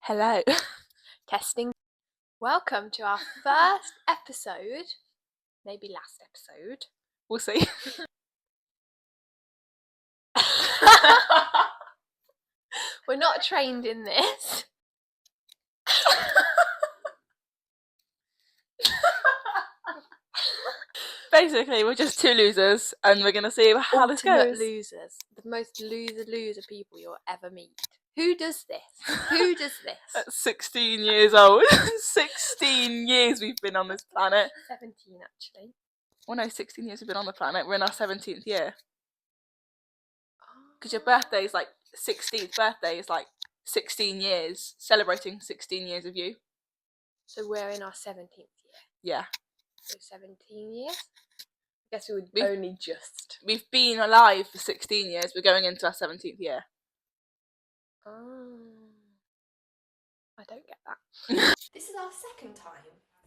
Hello. Testing. Welcome to our first episode. Maybe last episode. We'll see. We're not trained in this. Basically, we're just two losers, and we're going to see how this goes. Losers. The most loser people you'll ever meet. Who does this? Who does this? At 16 years old. 16 years we've been on this planet. 17, actually. Well, no, 16 years we've been on the planet. We're in our 17th year. Because your birthday is like 16th birthday is like 16 years, celebrating 16 years of you. So we're in our 17th year. Yeah. So 17 years? I guess we've been alive for 16 years. We're going into our 17th year. Oh. I don't get that. This is our second time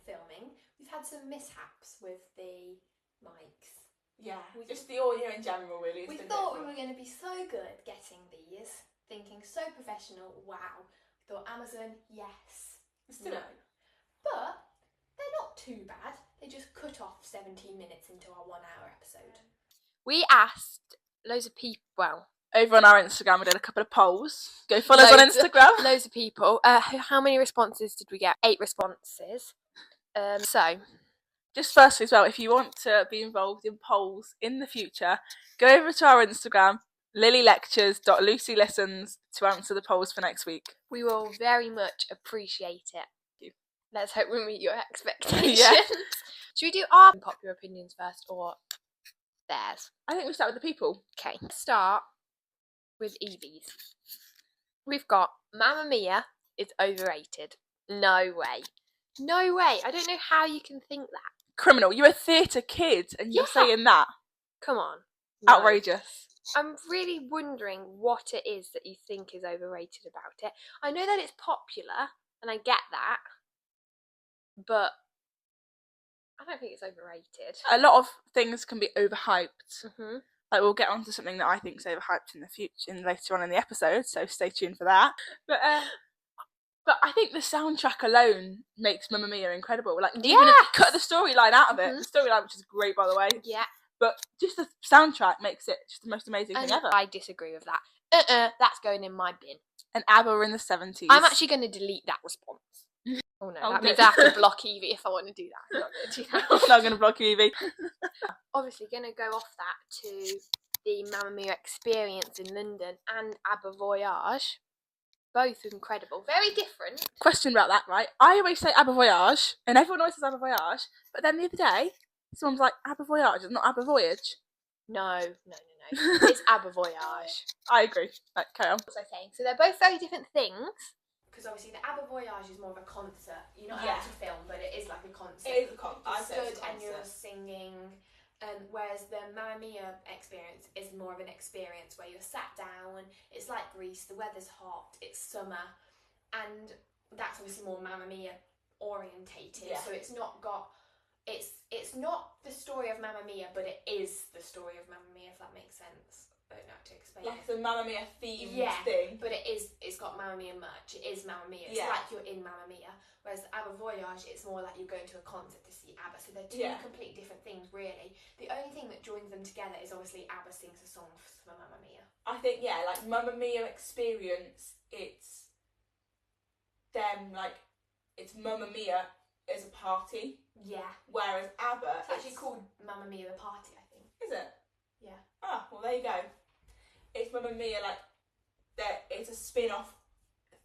filming. We've had some mishaps with the mics. Yeah, just the audio in general, really. We thought we were going to be so good getting these, thinking so professional, wow. We thought Amazon, yes. Still no. But they're not too bad. They just cut off 17 minutes into our 1 hour episode. We asked loads of people, well, over on our Instagram, we did a couple of polls. Go follow us on Instagram. Loads of people. How many responses did we get? 8 responses. So, just firstly as well, if you want to be involved in polls in the future, go over to our Instagram, lilylectures.lucylistens, to answer the polls for next week. We will very much appreciate it. Let's hope we meet your expectations. Yeah. Should we do our popular opinions first or theirs? I think we start with the people. Okay. Start with Evie's. We've got Mamma Mia is overrated. No way. No way. I don't know how you can think that. Criminal. You're a theatre kid and you're saying that. Come on. No. Outrageous. I'm really wondering what it is that you think is overrated about it. I know that it's popular and I get that, but I don't think it's overrated. A lot of things can be overhyped. Mm-hmm. Like, we'll get onto something that I think is overhyped in the future, later on in the episode, so stay tuned for that. But I think the soundtrack alone makes Mamma Mia incredible. Like, even if you cut the storyline out of it, the storyline, which is great, by the way. Yeah. But just the soundtrack makes it just the most amazing thing ever. I disagree with that. That's going in my bin. And ABBA in the 70s. I'm actually going to delete that response. Oh no, that means I have to block Evie if I want to do that. I'm not going to do that. I'm not going to block you, Evie. Obviously, going to go off that to the Mamma Mia experience in London and ABBA Voyage. Both incredible. Very different. Question about that, right? I always say ABBA Voyage, and everyone always says ABBA Voyage, but then the other day, someone's like, ABBA Voyage, it's not ABBA Voyage. No. It's ABBA Voyage. I agree. Right, carry on. What was I saying? So they're both very different things. Because obviously the ABBA Voyage is more of a concert. You're not allowed to film, but it is like a concert. It is a concert. You stood and you're singing. Whereas the Mamma Mia experience is more of an experience where you're sat down. It's like Greece. The weather's hot. It's summer, and that's obviously more Mamma Mia orientated. Yeah. So it's not got. It's not the story of Mamma Mia, but it is the story of Mamma Mia. If that makes sense. I don't know how to explain. Like the Mamma Mia themed thing. But it's got Mamma Mia merch. It is Mamma Mia. It's like you're in Mamma Mia. Whereas the ABBA Voyage, it's more like you're going to a concert to see ABBA. So they're two completely different things, really. The only thing that joins them together is obviously ABBA sings a song for Mamma Mia. I think, like Mamma Mia experience, it's them, like, it's Mamma Mia as a party. Yeah. Whereas ABBA... It's actually called Mamma Mia the Party, I think. Is it? Yeah. Ah, well, there you go. It's Mamma Mia, like, it's a spin-off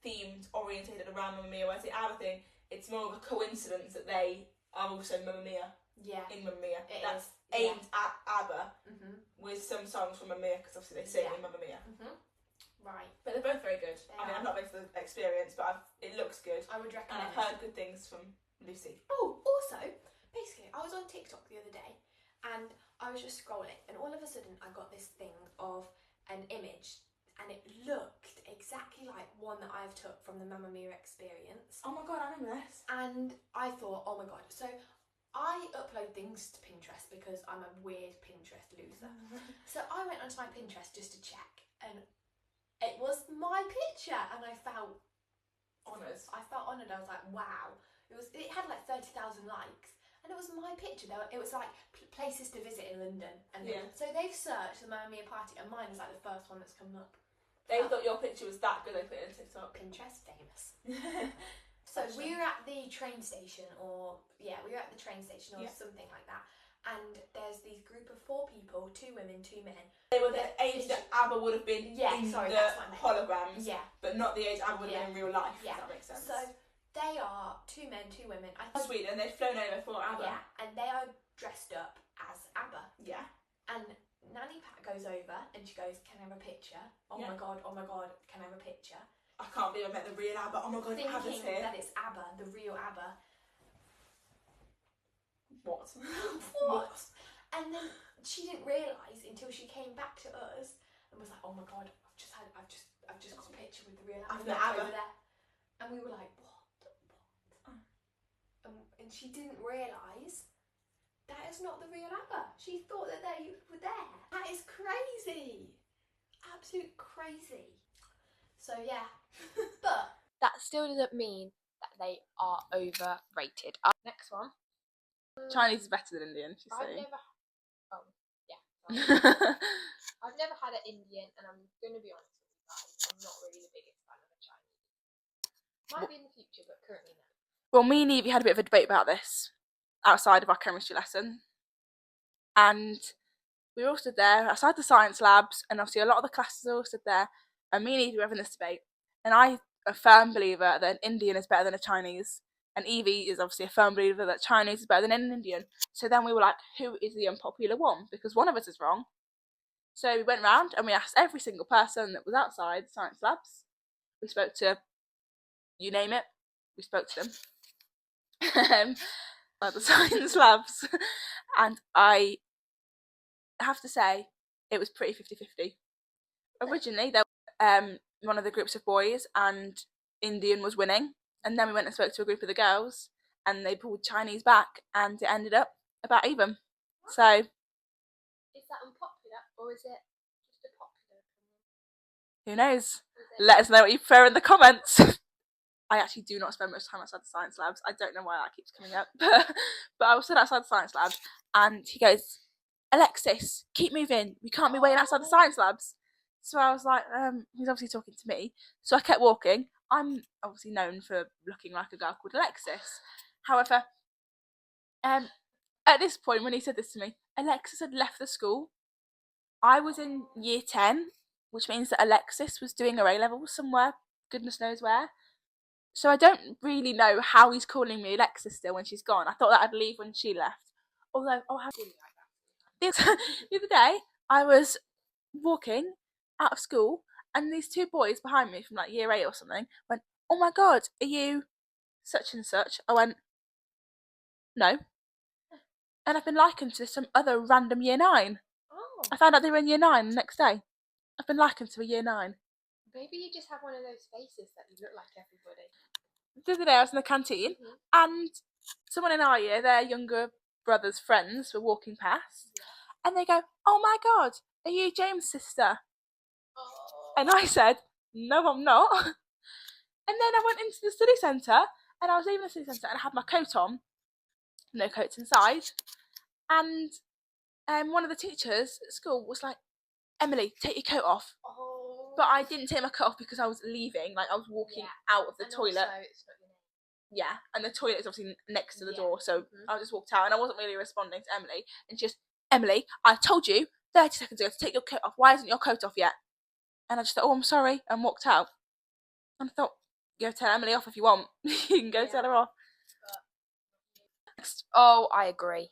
themed, orientated around Mamma Mia, whereas the ABBA thing, it's more of a coincidence that they are also Mamma Mia. Yeah. In Mamma Mia. That's aimed at ABBA with some songs from Mamma Mia, because obviously they sing in Mamma Mia. Right. But they're both very good. I've not been to the experience, but it looks good. I would recommend it. And I've heard good things from Lucy. Oh, also, basically, I was on TikTok the other day, and I was just scrolling, and all of a sudden I got this thing of an image, and it looked exactly like one that I've took from the Mamma Mia experience. Oh my god, I remember this. And I thought, oh my god. So I upload things to Pinterest because I'm a weird Pinterest loser. So I went onto my Pinterest just to check, and it was my picture, and I felt honoured. followers. I felt honoured. I was like, wow. It had like 30,000 likes. And it was my picture. It was like places to visit in London. And so they've searched the Mamma Mia party, and mine is like the first one that's come up. They thought your picture was that good, they put it on TikTok. Pinterest famous. So we were at the train station, or something like that. And there's these group of 4 people, 2 women, 2 men. They were the age that ABBA would have been in the holograms, but not the age ABBA would have been in real life, if that makes sense. So they are 2 men, 2 women. Sweden, they've flown over for ABBA. Yeah, and they are dressed up as ABBA. Yeah. And Nanny Pat goes over and she goes, can I have a picture? Oh my god, can I have a picture? I can't believe I met the real ABBA. Oh my god, ABBA's here. Thinking that it's ABBA, the real ABBA. What? What? And then she didn't realise until she came back to us and was like, oh my god, I've just got a picture with the real ABBA over there. And we were like, what? And she didn't realise that is not the real ABBA. She thought that they were there. That is crazy. Absolute crazy. So yeah. But that still doesn't mean that they are overrated. Next one. Chinese is better than Indian, she's saying. I've never had an Indian, and I'm going to be honest with you guys, I'm not really the biggest fan of a Chinese. Might be in the future, but currently no. Well, me and Evie had a bit of a debate about this outside of our chemistry lesson. And we were all stood there outside the science labs, and obviously a lot of the classes are all stood there, and me and Evie were having this debate. And I'm a firm believer that an Indian is better than a Chinese. And Evie is obviously a firm believer that Chinese is better than an Indian. So then we were like, who is the unpopular one? Because one of us is wrong. So we went round and we asked every single person that was outside the science labs. We spoke to, you name it, we spoke to them. At the science labs. And I have to say, it was pretty 50-50. Originally, there was one of the groups of boys and Indian was winning. And then we went and spoke to a group of the girls, and they pulled Chinese back, and it ended up about even. So, is that unpopular, or is it just a popular opinion? Who knows? Let us know what you prefer in the comments. I actually do not spend much time outside the science labs. I don't know why that keeps coming up, but I was stood outside the science labs, and he goes, "Alexis, keep moving. We can't be waiting outside the science labs." So I was like, he's obviously talking to me. So I kept walking. I'm obviously known for looking like a girl called Alexis. However, at this point when he said this to me, Alexis had left the school. I was in year 10, which means that Alexis was doing her A-levels somewhere, goodness knows where. So I don't really know how he's calling me Alexis still when she's gone. I thought that I'd leave when she left. Although, the other day, I was walking out of school, and these 2 boys behind me from like year 8 or something went, "Oh my god, are you such and such?" I went, "No." And I've been likened to some other random year 9. Oh. I found out they were in year 9 the next day. I've been likened to a year 9. Maybe you just have one of those faces that you look like everybody. The other day I was in the canteen, and someone in our year, their younger brother's friends, were walking past, and they go, "Oh my god, are you James' sister?" Oh. And I said, "No, I'm not." And then I went into the study centre, and I was leaving the study centre, and I had my coat on, no coats inside, and one of the teachers at school was like, "Emily, take your coat off." Oh. But I didn't take my coat off because I was leaving, like I was walking out of the toilet. Also, it's not your name. Yeah, and the toilet is obviously next to the door, so I just walked out, and I wasn't really responding to Emily, and she just, "Emily, I told you 30 seconds ago to take your coat off. Why isn't your coat off yet?" And I just thought, "Oh, I'm sorry," and walked out. And I thought, go tell Emily off if you want. You can go tell her off. Next. Oh, I agree.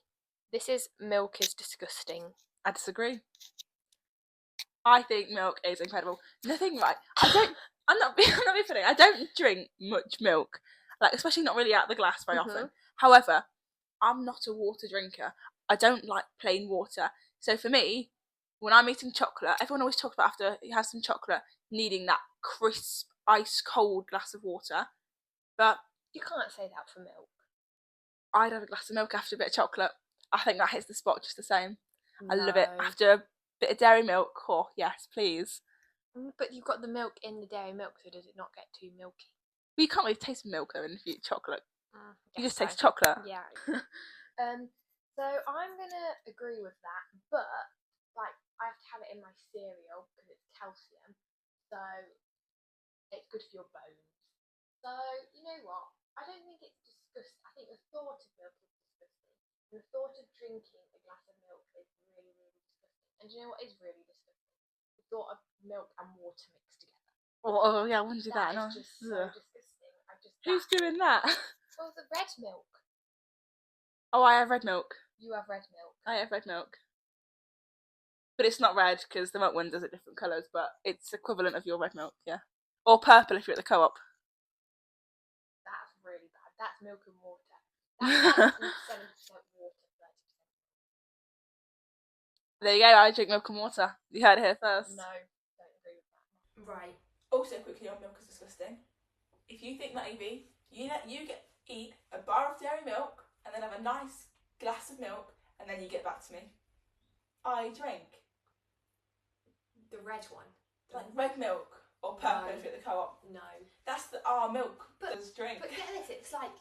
Milk is disgusting. I disagree. I think milk is incredible. Nothing right. I'm not being funny. I don't drink much milk, like especially not really out of the glass very often. However, I'm not a water drinker. I don't like plain water. So for me, when I'm eating chocolate, everyone always talks about after you have some chocolate needing that crisp, ice cold glass of water. But you can't say that for milk. I'd have a glass of milk after a bit of chocolate. I think that hits the spot just the same. No. I love it. After a bit of dairy milk, oh yes, please. But you've got the milk in the dairy milk, so does it not get too milky? Well, you can't really taste milk though in chocolate. You just Guess taste chocolate. Yeah. So I'm gonna agree with that, but like I have to have it in my cereal because it's calcium, so it's good for your bones. So you know what? I don't think it's disgusting. I think the thought of milk is disgusting. And the thought of drinking a glass of milk is really, really disgusting. And do you know what is really disgusting? The thought of milk and water mixed together. Oh yeah, I wouldn't do that. That is just so Ugh. disgusting. Who's doing that? Well, the red milk. Oh, I have red milk. You have red milk. I have red milk. But it's not red because the milk one does it different colours, but it's equivalent of your red milk, yeah. Or purple if you're at the co-op. That's really bad. That's milk and water. That's like 70% water, 30%. There you go, I drink milk and water. You heard it here first. No, don't agree with that. Right. Also, quickly on milk is disgusting. If you think that, Evie, eat a bar of dairy milk and then have a nice glass of milk and then you get back to me. I drink. The red one. Like red milk or purple if you're at the co-op. No. That's our milk. But drink. But get this, it's like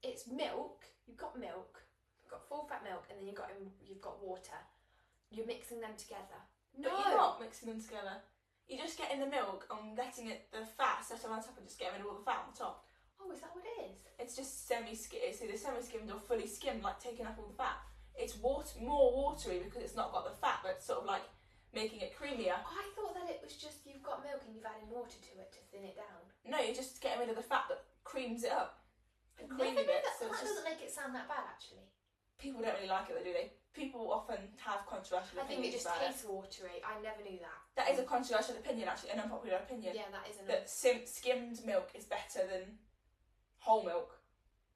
it's milk. You've got full fat milk, and then you've got water. You're mixing them together. No, but you're not mixing them together. You're just getting the milk and letting the fat settle on top and just getting rid of all the fat on the top. Oh, is that what it is? It's just semi-skimmed. It's either semi-skimmed or fully skimmed, like taking up all the fat. It's more watery because it's not got the fat, but it's sort of like making it creamier. I thought that it was just you've got milk and you've added water to it to thin it down. No, you're just getting rid of the fat that creams it up. The Never creamy knew bits. that. That doesn't make it sound that bad, actually. People don't really like it, though, do they? People often have controversial I think it opinions just about tastes watery. I never knew that. That is a controversial opinion, actually, an unpopular opinion. Yeah, that is an That skimmed milk is better than whole milk.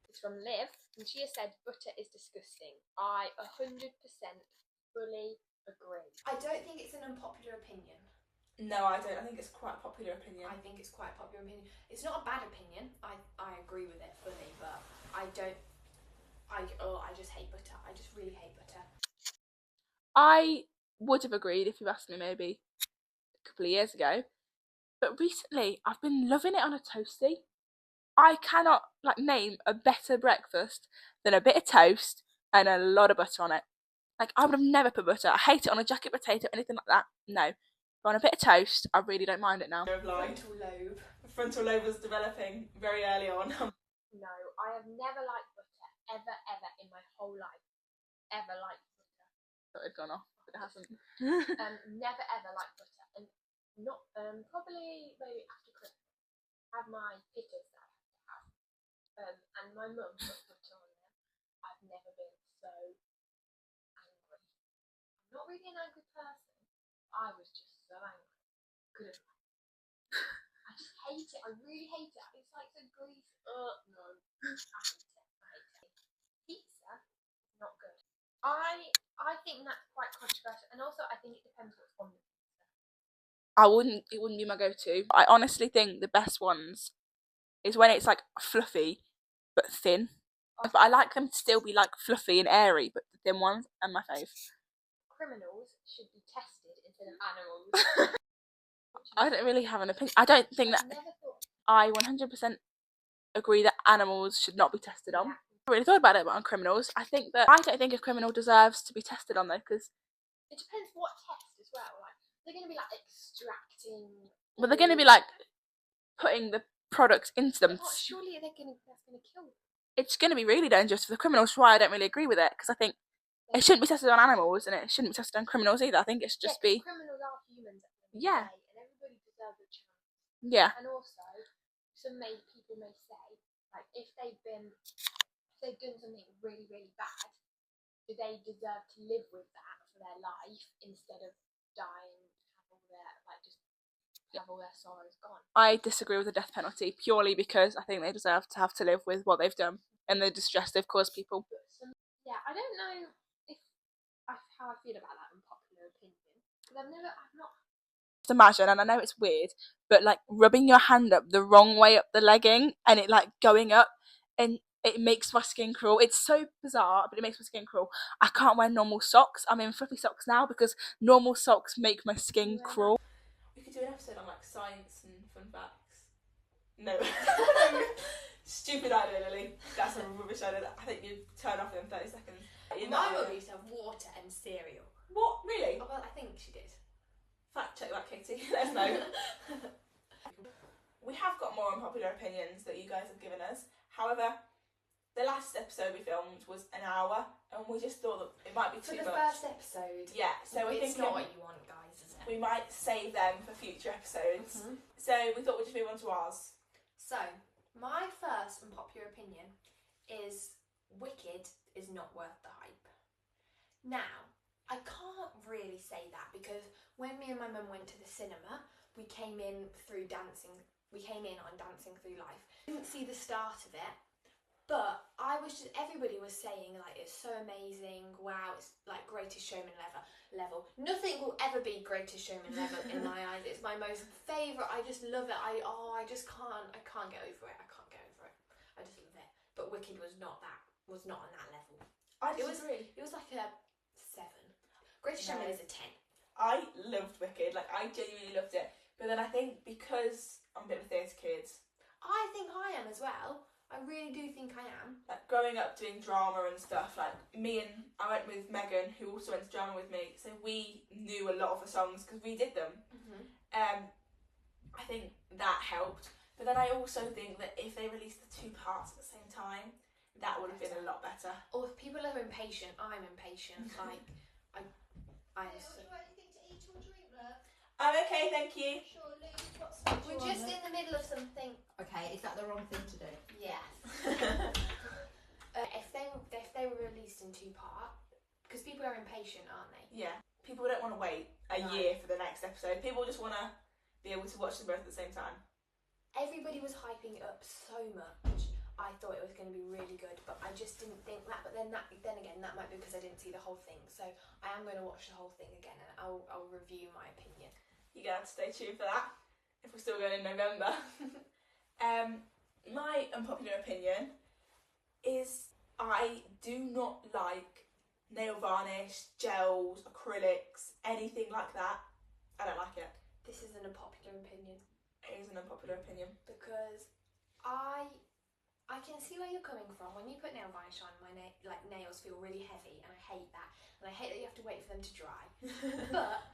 It's from Liv, and she has said butter is disgusting. I 100% fully agree. I don't think it's an unpopular opinion. No, I don't. I think it's quite a popular opinion. I think it's quite a popular opinion. It's not a bad opinion. I agree with it fully, but I just hate butter. I just really hate butter. I would have agreed if you asked me maybe a couple of years ago, but recently I've been loving it on a toastie. I cannot name a better breakfast than a bit of toast and a lot of butter on it. Like, I would have never put butter. I hate it on a jacket potato, anything like that. No. But on a bit of toast, I really don't mind it now. Frontal lobe. The frontal lobe was developing very early on. No, I have never liked butter, ever in my whole life. Ever liked butter. Thought it had gone off, but it hasn't. Never ever liked butter. And not, probably maybe after Christmas, I have my pickers that I have to have. And my mum put butter on them. I've never been so angry. I'm not really an angry person. I was just so angry. Couldn't. I just hate it. I really hate it. It's like the grease. No. I hate it. Pizza is not good. I think that's quite controversial, and also I think it depends what's on the pizza. It wouldn't be my go-to. I honestly think the best ones is when it's like fluffy but thin. But I like them to still be like fluffy and airy, but the thin ones are my fave. Criminals should be tested instead of animals. I don't really have an opinion. I don't think that. I 100% agree that animals should not be tested on. Yeah. I really thought about it, but on criminals, I don't think a criminal deserves to be tested on though, because it depends what test as well. Like, they're going to be like extracting. Well, they're going to be like putting the products into them. But surely that's going to kill them. It's going to be really dangerous for the criminals. Why I don't really agree with it, because I think it shouldn't be tested on animals and it shouldn't be tested on criminals either. I think it's just be. Criminals are humans at the end of the Yeah. day, and everybody deserves a chance. Yeah. And also, people may say, like, if they've done something really, really bad, do they deserve to live with that for their life instead of dying, have all their sorrows gone? I disagree with the death penalty purely because I think they deserve to have to live with what they've done and the distress they've caused people. I don't know how I feel about that unpopular opinion, because I've not. Just imagine, and I know it's weird, but like rubbing your hand up the wrong way up the legging and it like going up, and it makes my skin crawl. It's so bizarre, but it makes my skin crawl. I can't wear normal socks. I'm in fluffy socks now because normal socks make my skin crawl. We could do an episode on like science and fun facts. No. Stupid idea, Lily. That's a rubbish idea. I think you turn off in 30 seconds. My mum used to have water and cereal. What? Really? Oh, well, I think she did. Fact check that, Katie. Let us know. We have got more unpopular opinions that you guys have given us. However, the last episode we filmed was an hour, and we just thought that it might be too much. For the first episode. Yeah, so we It's think not what you want, guys, is it? we might save them for future episodes. So we thought we'd just move on to ours. So, my first unpopular opinion is Wicked is not worth the hype. Now, I can't really say that because when me and my mum went to the cinema, we came in on Dancing Through Life. Didn't see the start of it, but everybody was saying like it's so amazing, wow, it's like Greatest Showman level. Nothing will ever be Greatest Showman level in my eyes. It's my most favourite. I just love it. I can't get over it. I just love it. But Wicked was not on that level. I disagree. It was like a 7. Greatest Showman is a 10. I loved Wicked, like I genuinely loved it. But then I think because I'm a bit of a theatre kid. I think I am as well. I really do think I am. Like growing up doing drama and stuff, like I went with Megan, who also went to drama with me, so we knew a lot of the songs because we did them. I think that helped. But then I also think that if they released the 2 parts at the same time, that would have been a lot better. Or if people are impatient, I'm impatient. Like, I'm Would you like anything to eat or drink, love? I'm okay, thank you. Sure, Lou. What side do We're you just want, in the middle of something. Okay, is that the wrong thing to do? Yes. If they were released in 2 parts, because people are impatient, aren't they? Yeah, people don't want to wait a year for the next episode. People just want to be able to watch them both at the same time. Everybody was hyping it up so much. I thought it was going to be really good, but I just didn't think that. But then again, that might be because I didn't see the whole thing. So I am going to watch the whole thing again, and I'll review my opinion. You're going to have to stay tuned for that, if we're still going in November. My unpopular opinion is I do not like nail varnish, gels, acrylics, anything like that. I don't like it. This is an unpopular opinion. It is an unpopular opinion. Because I can see where you're coming from. When you put nail varnish on, my nails feel really heavy, and I hate that. And I hate that you have to wait for them to dry. But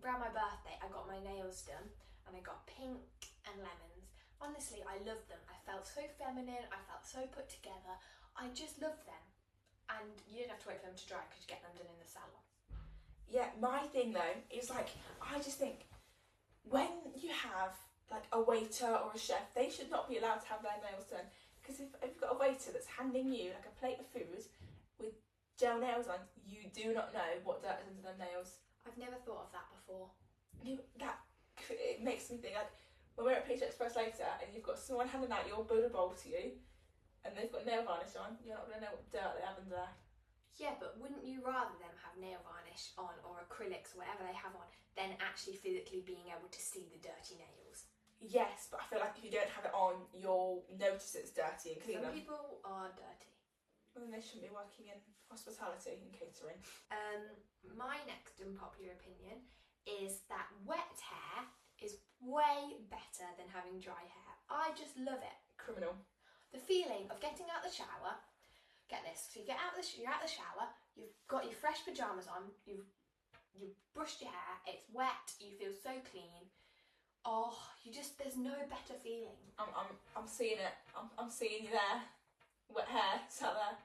around my birthday, I got my nails done, and I got pink and lemons. Honestly, I loved them. I felt so feminine. I felt so put together. I just loved them. And you didn't have to wait for them to dry because you get them done in the salon. Yeah, my thing though is like, I just think when you have like a waiter or a chef, they should not be allowed to have their nails done. Because if you've got a waiter that's handing you like a plate of food with gel nails on, you do not know what dirt is under their nails. I've never thought of that before. It makes me think like when we're at Pizza Express later and you've got someone handing out your Buddha bowl to you and they've got nail varnish on, you're not going to know what dirt they have under there. Yeah, but wouldn't you rather them have nail varnish on or acrylics or whatever they have on than actually physically being able to see the dirty nails? Yes, but I feel like if you don't have it on, you'll notice it's dirty and clean Some them. people are dirty. Well, then they shouldn't be working in hospitality and catering. My next unpopular opinion is that wet hair is way better than having dry hair. I just love it. Criminal. The feeling of getting out the shower. Get this. So you're out the shower. You've got your fresh pajamas on. You've brushed your hair. It's wet. You feel so clean. Oh, there's no better feeling. I'm seeing it. I'm seeing you there. Wet hair, sat there.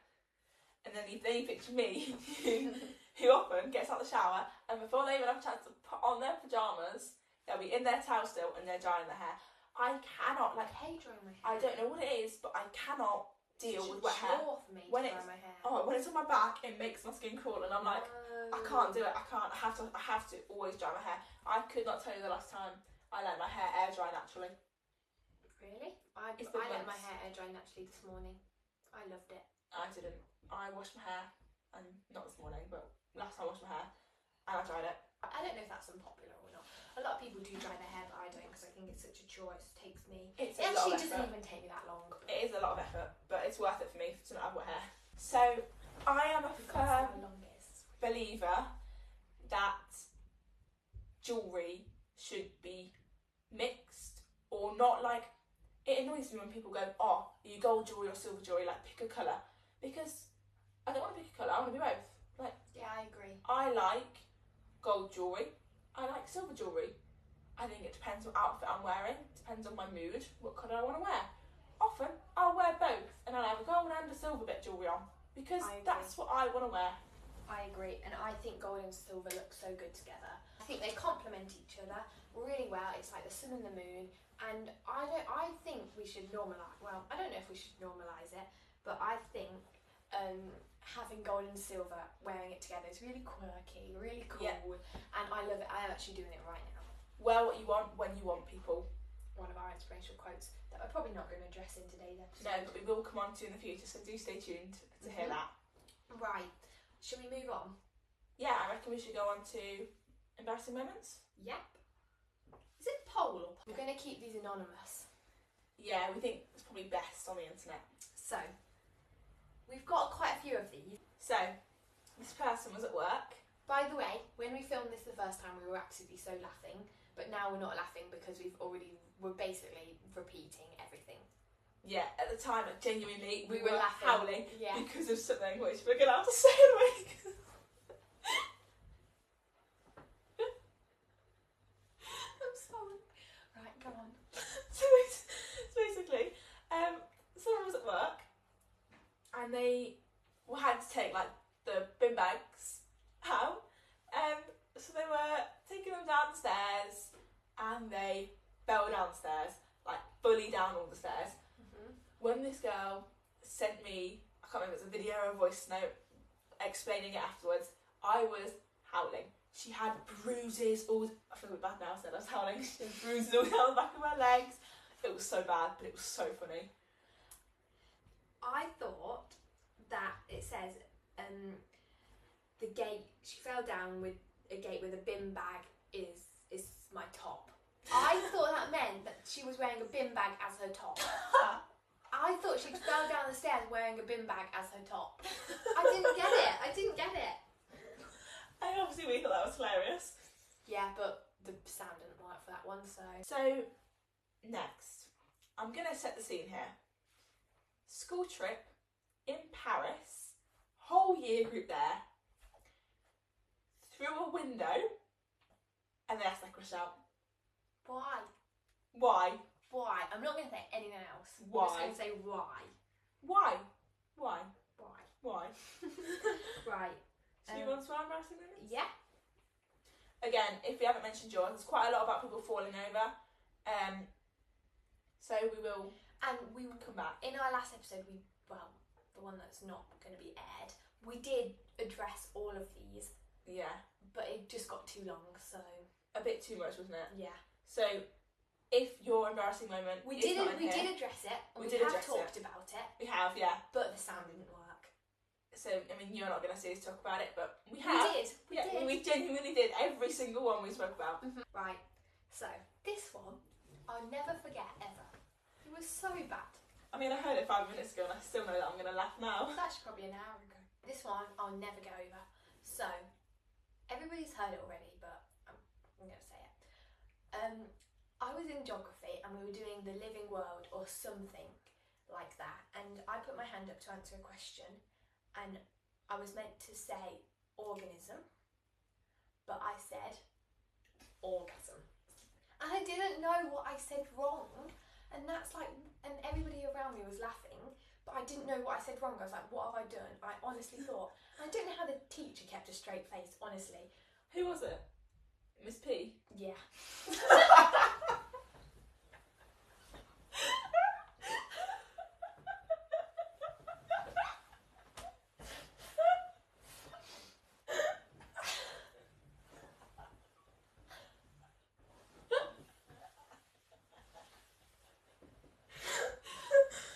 And then you picture me, who often gets out the shower, and before they even have a chance to put on their pajamas, they'll be in their towel still and they're drying their hair. I cannot, I hate drying my hair. I don't know what it is, but I cannot deal with wet hair. For me When to dry my hair. When it's on my back, it makes my skin crawl, and I'm like, I can't do it. I can't. I have to always dry my hair. I could not tell you the last time I let my hair air dry naturally. Really? I It's the let my worst. hair air dry naturally this morning. I loved it. I didn't. I washed my hair, and not this morning, but last time I washed my hair, and I dried it. I don't know if that's unpopular or not. A lot of people do dry their hair, but I don't because I think it's such a chore. It takes me. It's It a lot actually of doesn't effort. even take me that long. It is a lot of effort, but it's worth it for me to not have wet hair. So I am a Because it's firm my longest. believer that jewellery should be mixed or or not like, it annoys me when people go, oh, are you gold jewellery or silver jewellery, like pick a colour, because I don't want to pick a colour, I want to be both. Like, Yeah, I agree. I like gold jewellery, I like silver jewellery. I think it depends what outfit I'm wearing, depends on my mood, what colour I want to wear. Often I'll wear both and I'll have a gold and a silver bit jewellery on, because that's what I want to wear. I agree, and I think gold and silver look so good together. I think they complement each other really well. It's like the sun and the moon, and I think we should normalise, well, I don't know if we should normalise it, but I think having gold and silver, wearing it together is really quirky, really cool, and I love it. I'm actually doing it right now. Wear what you want when you want, people. One of our inspirational quotes that we're probably not going to address in today's episode. No, but we will come on to in the future, so do stay tuned to hear that. Right, shall we move on? Yeah, I reckon we should go on to embarrassing moments. Yep. Is it poll or We're going to keep these anonymous. Yeah, we think it's probably best on the internet. So, we've got quite a few of these. So, this person was at work. By the way, when we filmed this the first time, we were absolutely so laughing, but now we're not laughing because we're basically repeating everything. Yeah, at the time, genuinely, we were laughing. howling Yeah. because of something which we're going to have to say in a week. I'm sorry. Right, go on. So basically, someone was at work and they had to take like the bin bags out. So they were taking them downstairs and they fell downstairs, like fully down all the stairs. When this girl sent me, I can't remember if it was a video or a voice note explaining it afterwards, I was howling. She had bruises all, I feel a bit bad now, I said I was howling. She had bruises all down the back of her legs. It was so bad, but it was so funny. I thought that it says the gate, she fell down with a gate with a bin bag is my top. I thought that meant that she was wearing a bin bag as her top. I thought she fell down the stairs wearing a bin bag as her top. I didn't get it. I obviously we thought that was hilarious. Yeah, but the sound didn't work for that one, so. So, next, I'm going to set the scene here. School trip in Paris, whole year group there, through a window, and they asked their crush out. Why? Why? Why? I'm not going to say anything else. Why? I'm just going to say why. Why? Why? Why? Why? Right. So you want to start embarrassing moments? Yeah. Again, if we haven't mentioned yours, there's quite a lot about people falling over. So we will come back. In our last episode, the one that's not going to be aired, we did address all of these, Yeah. but it just got too long, so. A bit too much, wasn't it? Yeah. So if your embarrassing moment We is did not in we here, did address it, and We we did have address talked about it, we have, yeah. but the sound didn't work. So, I mean, you're not going to see us talk about it, but we have. We did. We genuinely did. Every single one we spoke about. Right, so this one I'll never forget ever. It was so bad. I mean, I heard it 5 minutes ago and I still know that I'm going to laugh now. It's actually probably an hour ago. This one I'll never get over. So, everybody's heard it already, but I'm going to say it. I was in geography and we were doing the living world or something like that, and I put my hand up to answer a question, and I was meant to say organism, but I said orgasm. And I didn't know what I said wrong, and that's like, and everybody around me was laughing, but I didn't know what I said wrong. I was like, what have I done? I honestly thought, and I don't know how the teacher kept a straight face, honestly. Who was it? Miss P? Yeah.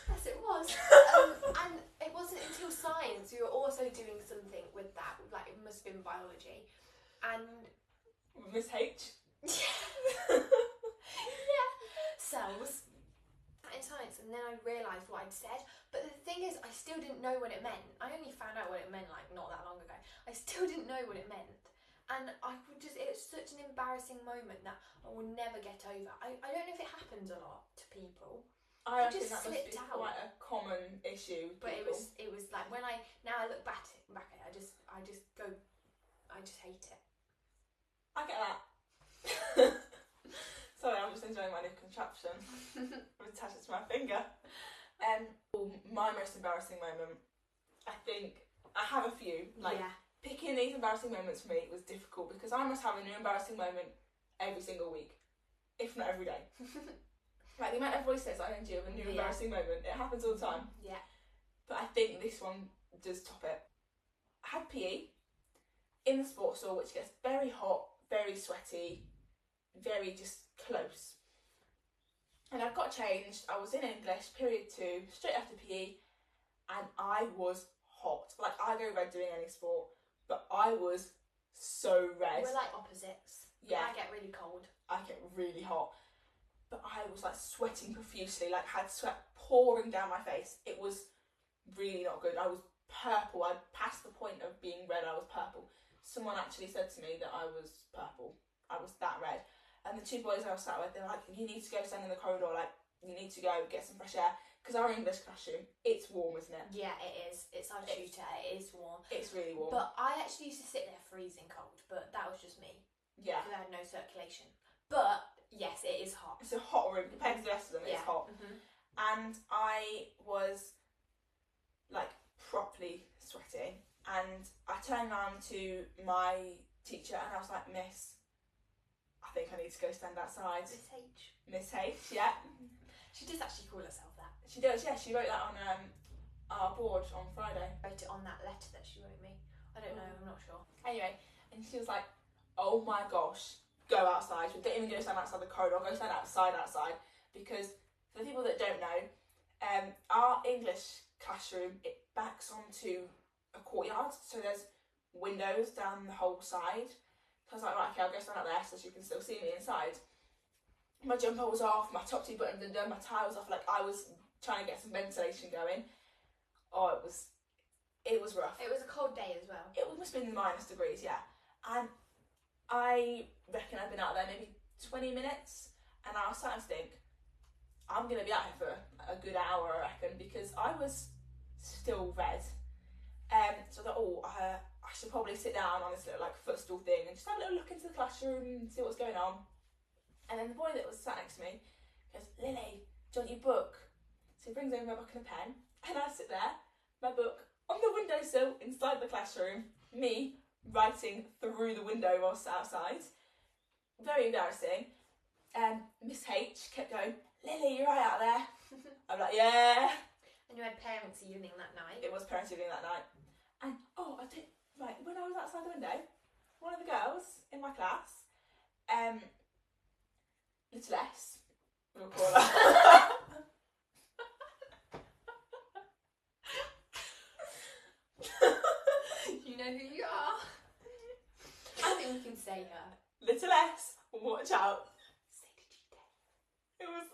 Yes, it was. And it wasn't until science we were also doing something with that, like it must have been biology, and Miss H? yeah, cells in science, and then I realised what I'd said, but the thing is I still didn't know what it meant. I only found out what it meant like not that long ago. I still didn't know what it meant, And it was such an embarrassing moment that I will never get over. I don't know if it happens a lot to people. I It reckon just that must slipped be out. quite a common issue. But it was like when I look back at it, I just hate it. I get that. Sorry, I'm just enjoying my new contraption. I've attached it to my finger. My most embarrassing moment, I think I have a few. Picking these embarrassing moments for me was difficult because I must have a new embarrassing moment every single week, if not every day. Like the amount of voices I endure of a new embarrassing moment, it happens all the time. Yeah. But I think this one does top it. I had PE in the sports hall, which gets very hot, very sweaty, very just close. And I got changed. I was in English, period 2, straight after PE, and I was hot. Like, I go red doing any sport, but I was so red. We're like opposites. Yeah. I get really cold. I get really hot. But I was like sweating profusely, like had sweat pouring down my face. It was really not good. I was purple. I'd passed the point of being red. I was purple. Someone actually said to me that I was purple. I was that red. And the 2 boys I was sat with, they were like, you need to go stand in the corridor, like, you need to go get some fresh air. Because our English classroom, it's warm, isn't it? Yeah, it is. It's our tutor. It is warm. It's really warm. But I actually used to sit there freezing cold, but that was just me. Yeah. Because I had no circulation. But, yes, it is hot. It's a hot room. Compared to the rest of them, it's hot. Mm-hmm. And I was, like, properly sweating. And I turned around to my teacher and I was like, Miss, I think I need to go stand outside. Miss H. Miss H, yeah. She does actually call herself that. She does, yeah. She wrote that on our board on Friday. Wrote it on that letter that she wrote me. I don't know, I'm not sure. Anyway, and she was like, oh my gosh, go outside. Don't even go stand outside the corridor, go stand outside. Because for the people that don't know, our English classroom, it backs onto a courtyard. So there's windows down the whole side. So I was like, right, okay, I'll go stand out there so she can still see me inside. My jumper was off, my top 2 buttons undone, my tie was off, like I was trying to get some ventilation going. Oh, it was rough. It was a cold day as well. It must have been minus degrees, yeah. And I reckon I've been out there maybe 20 minutes and I was starting to think, I'm going to be out here for a good hour, I reckon, because I was still red. So I thought, I should probably sit down on this little like footstool thing and just have a little look into the classroom and see what's going on. And then the boy that was sat next to me goes, Lily, do you want your book? So he brings over my book and a pen, and I sit there, my book on the windowsill inside the classroom, me writing through the window while I was outside. Very embarrassing. Miss H kept going, Lily, you're right out there. I'm like, yeah. And you had parents' evening that night. It was parents' evening that night. And right, when I was outside the window, one of the girls in my class, Little S, we'll call her. You know who you are. I think we can say her. Little S, watch out. Say did you dare? It was.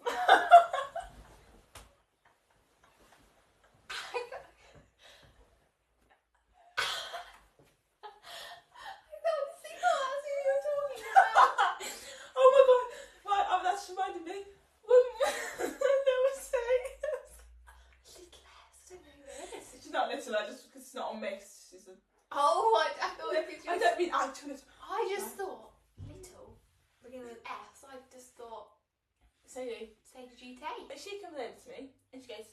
Oh my god! Right, that's reminded me. There was saying. Little S, I don't know who it is. She's not little, just because it's not on mix. She's a. Oh, I thought it was I don't mean actual. I just thought little, beginning with S. I just thought. So you. Say did you take? But she comes over to me and she goes,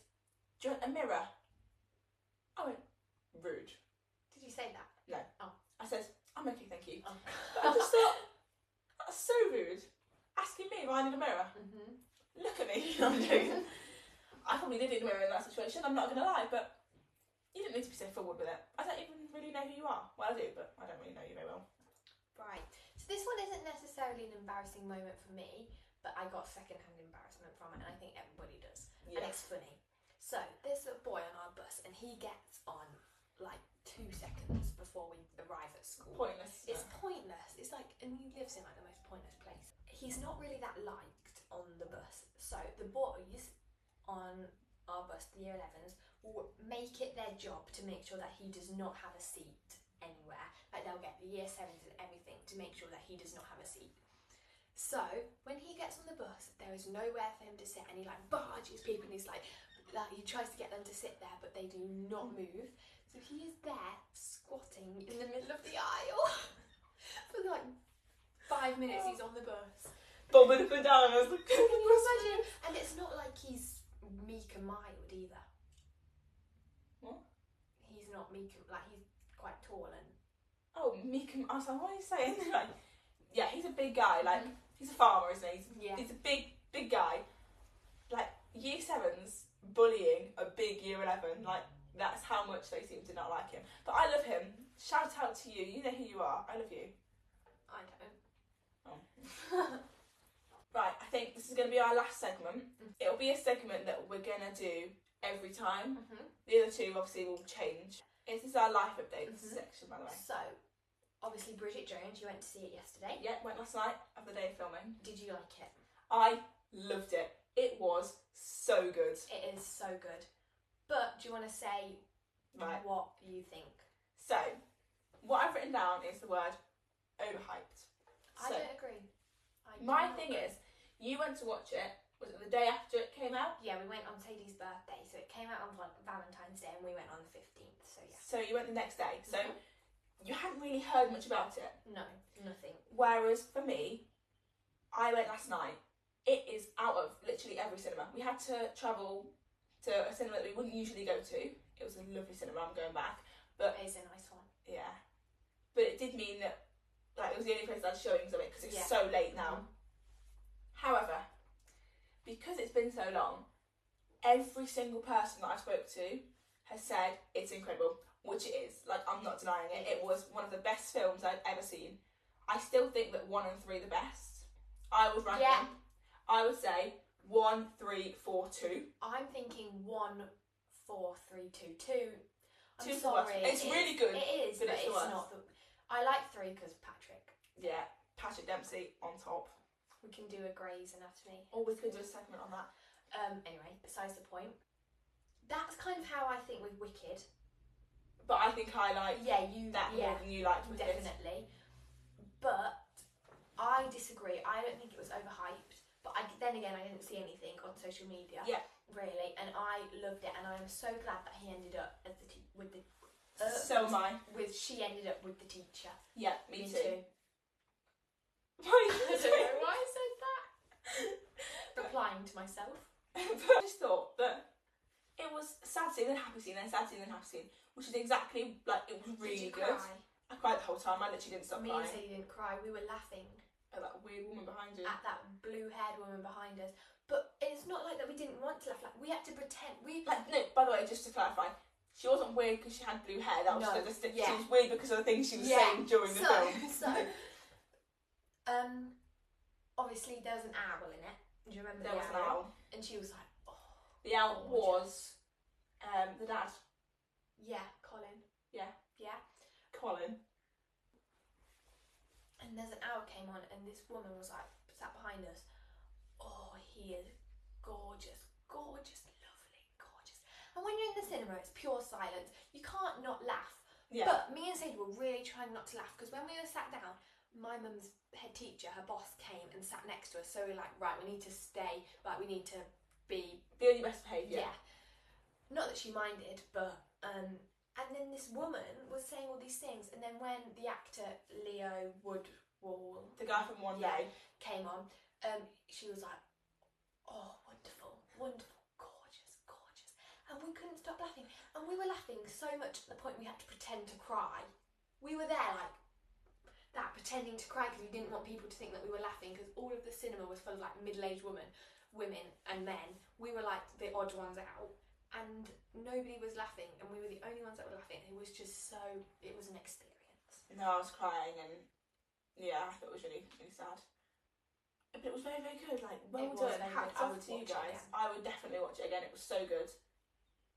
"Do you want a mirror?" I went, rude. Did you say that? No. Oh. I said, I'm okay, thank you. Oh. But I just thought, that's so rude. Asking me if I need a mirror. Mm-hmm. Look at me. I'm joking. I probably did need a mirror in that situation, I'm not going to lie, but you didn't need to be so forward with it. I don't even really know who you are. Well, I do, but I don't really know you very well. Right. So this one isn't necessarily an embarrassing moment for me, but I got second-hand embarrassment from it, and I think everybody does. Yeah. And it's funny. So there's a boy on our bus, and he gets on like 2 seconds before we arrive at school. Pointless. It's pointless. It's like, and he lives in like the most pointless place. He's not really that liked on the bus. So the boys on our bus, the year 11s, will make it their job to make sure that he does not have a seat anywhere. Like they'll get the year 7s and everything to make sure that he does not have a seat. So when he gets on the bus, there is nowhere for him to sit, and he like barges people, and he's like he tries to get them to sit there, but they do not move. So he is there squatting in the middle of the aisle for like 5 minutes. He's on the bus, bobbing up and down. I was like, can you imagine? And it's not like he's meek and mild either. What? He's not meek and like he's quite tall and. Oh, meek and I was like, what are you saying? Like, yeah, he's a big guy. Like, he's a farmer, isn't he? He's a big guy. Like, year 7s bullying a big year 11. Like, that's how much they seem to not like him. But I love him. Shout out to you. You know who you are. I love you. I don't. Oh. Right, I think this is going to be our last segment. It'll be a segment that we're going to do every time. The other two obviously will change. This is our life updates section, by the way. So, obviously Bridget Jones, you went to see it yesterday. Yeah, went last night of the day of filming. Did you like it? I loved it. It was so good. It is so good. But do you want to say what you think? So, what I've written down is the word overhyped. I don't agree. My thing is, you went to watch it, was it the day after it came out? Yeah, we went on Sadie's birthday, so it came out on Valentine's Day and we went on the 15th, so yeah. So you went the next day, so you hadn't really heard much about it. No, nothing. Whereas for me, I went last night. It is out of literally every cinema. We had to travel to a cinema that we wouldn't usually go to. It was a lovely cinema, I'm going back. But It is a nice one. yeah. But it did mean that like it was the only place I had showings of it because it's so late now. However, because it's been so long, every single person that I spoke to has said it's incredible, which it is. Like, I'm not denying it. It was one of the best films I've ever seen. I still think that 1 and 3 are the best. I would rank them. I would say 1, 3, 4, 2. I'm thinking 1, 4, 3, 2, 2. I'm 2's the sorry. worst. It's really good. It is, but it's not the. I like 3 because Patrick. Yeah, Patrick Dempsey on top. We can do a Grey's Anatomy. Or we could do a segment on that. Anyway, besides the point. That's kind of how I think with Wicked. But I think I like that more than you liked Wicked. Definitely. But I disagree. I don't think it was overhyped. But then again, I didn't see anything on social media. Yeah. Really, and I loved it, and I am so glad that he ended up as with the. So am I. She ended up with the teacher. Yeah, me too. I don't know why I said that. Replying to myself. But I just thought that it was sad scene, then happy scene, then sad scene, then happy scene, which is exactly like it was really Did you good. Cry? I cried the whole time. I literally didn't stop Me crying. and Sadie didn't cry. We were laughing At that weird woman behind you. at that blue-haired woman behind us. But it's not like that we didn't want to laugh. Like we had to pretend. No, by the way, just to clarify, she wasn't weird because she had blue hair. That was she was weird because of the things she was saying during the film. Obviously there was an owl in it. Do you remember There was an owl. And she was like, oh. The owl was the dad. Yeah, Colin. Yeah. Yeah. Colin. And there's an owl came on, and this woman was like sat behind us. Oh, he is gorgeous, gorgeous, lovely, gorgeous. And when you're in the cinema, it's pure silence. You can't not laugh. Yeah. But me and Sadie were really trying not to laugh because when we were sat down, my mum's head teacher, her boss, came and sat next to us. So we're like, right, we need to stay. Like, we need to be on your best behaviour. Yeah. Not that she minded, but and then this woman was saying all these things, and then when the actor Leo Woodwall, The guy from One Day, came on, she was like, oh, wonderful, wonderful, gorgeous, gorgeous. And we couldn't stop laughing. And we were laughing so much at the point we had to pretend to cry. We were there like that, pretending to cry because we didn't want people to think that we were laughing because all of the cinema was full of like middle-aged women and men. We were like the odd ones out and nobody was laughing and we were the only ones that were laughing. It was just it was an experience. No, I was crying and yeah, I thought it was really, really sad. But it was very, very good. Like, well done. Hats off to you guys. I would definitely watch it again. It was so good.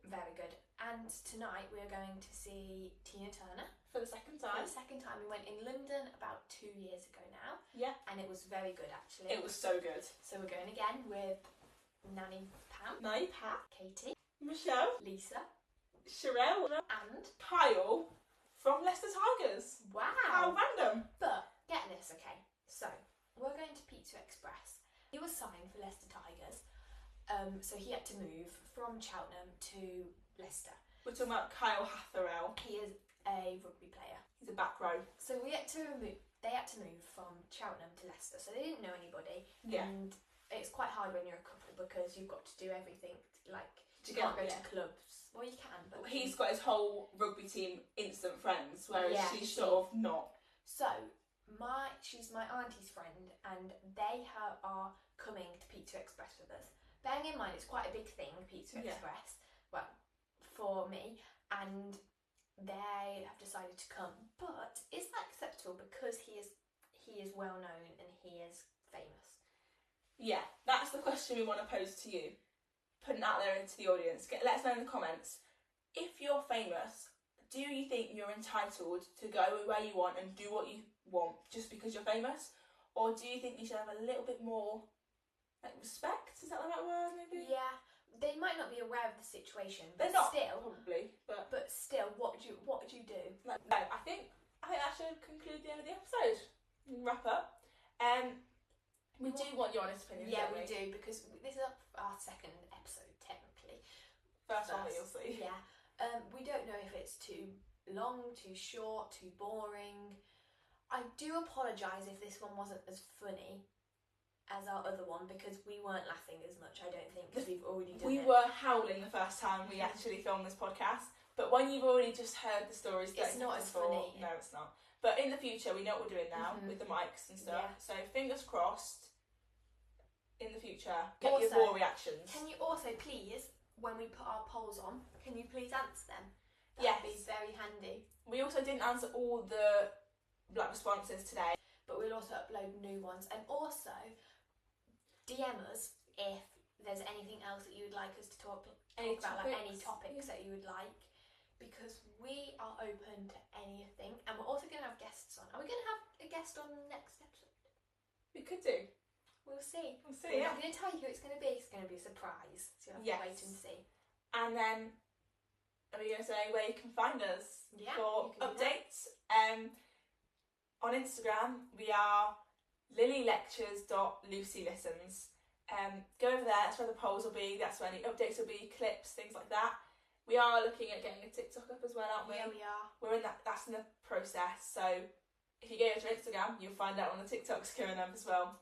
Very good. And tonight we are going to see Tina Turner. For the second For time. the second time. We went in London about 2 years ago now. Yeah. And it was very good actually. It was so good. So we're going again with Nanny Pam. Nanny Pat. Katie. Michelle. Lisa. Sherelle. And Kyle. from Leicester Tigers. Wow. How random. But get this, okay. So we're going to Pizza Express. He was signed for Leicester Tigers, so he had to move from Cheltenham to Leicester. We're talking about Kyle Hatherell. He is a rugby player. He's a back row. So they had to move from Cheltenham to Leicester, so they didn't know anybody. Yeah. And it's quite hard when you're a couple because you've got to do everything, like you Together, can't go yeah. to clubs. Well, you can, but He's got his whole rugby team instant friends, whereas Yeah, she's sort of not. So she's my auntie's friend, and they are coming to Pizza Express with us. Bearing in mind, it's quite a big thing, Pizza Yeah. Express. Well, for me, and they have decided to come. But is that acceptable because he is well known and he is famous? Yeah, that's the question we want to pose to you. Putting it out there into the audience. Let us know in the comments. If you're famous, do you think you're entitled to go where you want and do what you want just because you're famous? Or do you think you should have a little bit more respect? Is that the right word, maybe? Yeah, they might not be aware of the situation, but They're not, still. probably, but Still, what would you do? no, I think that should conclude the end of the episode. Wrap up. We do want your honest opinions. Yeah, don't we do, because this is our second episode technically. First one that you'll see. Yeah. We don't know if it's too long, too short, too boring. I do apologise if this one wasn't as funny as our other one, because we weren't laughing as much, I don't think, because we've already done We it. were howling the first time we actually filmed this podcast, but when you've already just heard the stories, It's not as funny. No, it's not. But in the future, we know what we're doing now Mhm. with the mics and stuff. Yeah. So fingers crossed. In the future, get Also, your raw reactions. Can you also please, when we put our polls on, can you please answer them? Yes. That'd be very handy. We also didn't answer all the responses today. But we'll also upload new ones, and also DM us if there's anything else that you would like us to talk Any about, like any topics? topics that you would like, because we are open to anything. And we're also going to have guests on. Are we going to have a guest on the next episode? We could do. We'll see. We'll see, We're yeah. not going to tell you who it's going to be. It's going to be a surprise. So you'll have Yes. to wait and see. And then, are we going to say where you can find us Yeah, for you can do that. updates? On Instagram, we are lilylectures.lucylistens. Go over there, that's where the polls will be, that's where any updates will be, clips, things like that. We are looking at getting a TikTok up as well, aren't we? Yeah, we are. We're in that's in the process, so if you go to Instagram, you'll find out when the TikTok's coming up as well.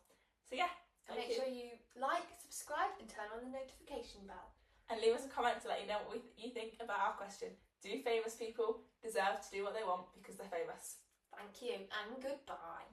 So yeah, And make sure you like, subscribe, and turn on the notification bell. and leave us a comment to let you know what you think about our question. Do famous people deserve to do what they want because they're famous? Thank you, and goodbye.